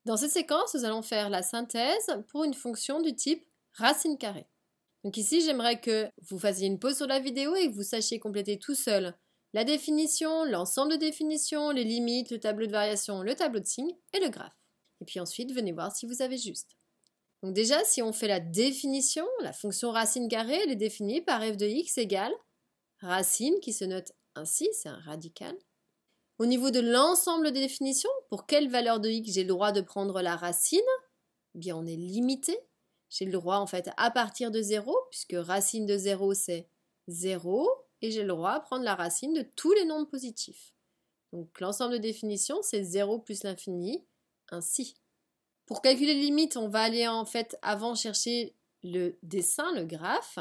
Dans cette séquence, nous allons faire la synthèse pour une fonction du type racine carrée. Donc ici, j'aimerais que vous fassiez une pause sur la vidéo et que vous sachiez compléter tout seul la définition, l'ensemble de définitions, les limites, le tableau de variation, le tableau de signes et le graphe. Et puis ensuite, venez voir si vous avez juste. Donc déjà, si on fait la définition, la fonction racine carrée, elle est définie par f de x égale racine qui se note ainsi, c'est un radical. Au niveau de l'ensemble des définitions, pour quelle valeur de x j'ai le droit de prendre la racine? Eh bien, on est limité. J'ai le droit en fait à partir de 0, puisque racine de 0 c'est 0, et j'ai le droit à prendre la racine de tous les nombres positifs. Donc l'ensemble de définitions c'est 0 plus l'infini, ainsi. Pour calculer les limites, on va aller en fait avant chercher le dessin, le graphe.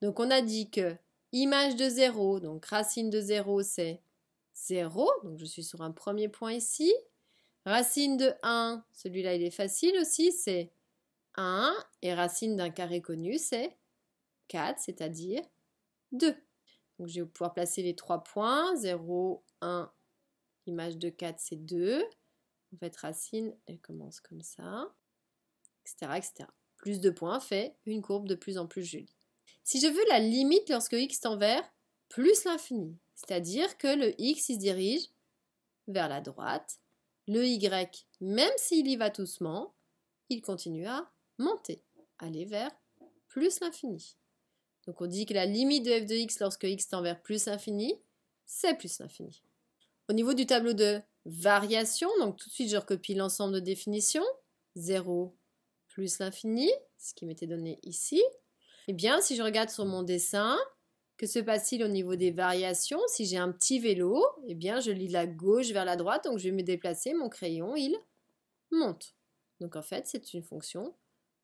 Donc on a dit que image de 0, donc racine de 0 c'est 0, donc je suis sur un premier point ici. Racine de 1, celui-là il est facile aussi, c'est 1, et racine d'un carré connu, c'est 4, c'est-à-dire 2. Donc je vais pouvoir placer les 3 points, 0, 1, image de 4, c'est 2. En fait, racine, elle commence comme ça, etc., etc. Plus de points fait une courbe de plus en plus jolie. Si je veux la limite lorsque x tend vers plus l'infini, c'est-à-dire que le x il se dirige vers la droite, le y, même s'il y va doucement, il continue à monter, aller vers plus l'infini. Donc on dit que la limite de f de x lorsque x tend vers plus l'infini, c'est plus l'infini. Au niveau du tableau de variation, donc tout de suite je recopie l'ensemble de définitions, 0 plus l'infini, ce qui m'était donné ici. Eh bien, si je regarde sur mon dessin, que se passe-t-il au niveau des variations? Si j'ai un petit vélo, eh bien je lis de la gauche vers la droite, donc je vais me déplacer, mon crayon, il monte. Donc en fait, c'est une fonction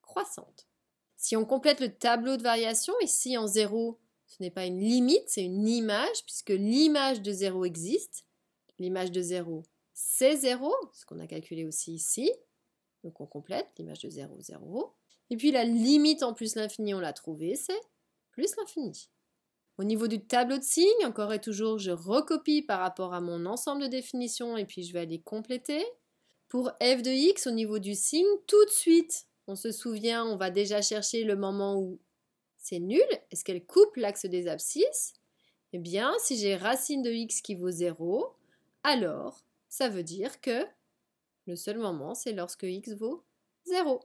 croissante. Si on complète le tableau de variation, ici en 0, ce n'est pas une limite, c'est une image, puisque l'image de 0 existe. L'image de 0, c'est 0, ce qu'on a calculé aussi ici. Donc on complète l'image de 0, 0. Et puis la limite en plus l'infini, on l'a trouvée, c'est plus l'infini. Au niveau du tableau de signes, encore et toujours, je recopie par rapport à mon ensemble de définitions et puis je vais aller compléter. Pour f de x, au niveau du signe, tout de suite, on se souvient, on va déjà chercher le moment où c'est nul. Est-ce qu'elle coupe l'axe des abscisses? Eh bien, si j'ai racine de x qui vaut 0, alors ça veut dire que le seul moment, c'est lorsque x vaut 0.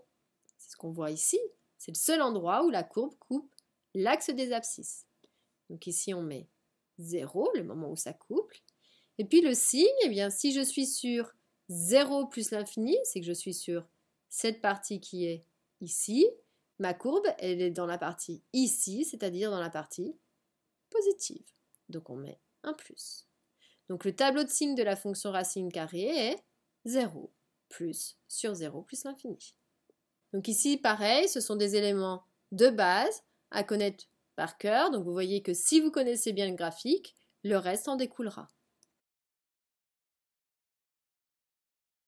C'est ce qu'on voit ici. C'est le seul endroit où la courbe coupe l'axe des abscisses. Donc ici, on met 0, le moment où ça couple. Et puis le signe, eh bien, si je suis sur 0 plus l'infini, c'est que je suis sur cette partie qui est ici. Ma courbe, elle est dans la partie ici, c'est-à-dire dans la partie positive. Donc on met un plus. Donc le tableau de signes de la fonction racine carrée est 0 plus sur 0 plus l'infini. Donc ici, pareil, ce sont des éléments de base à connaître par cœur. Donc vous voyez que si vous connaissez bien le graphique, le reste en découlera.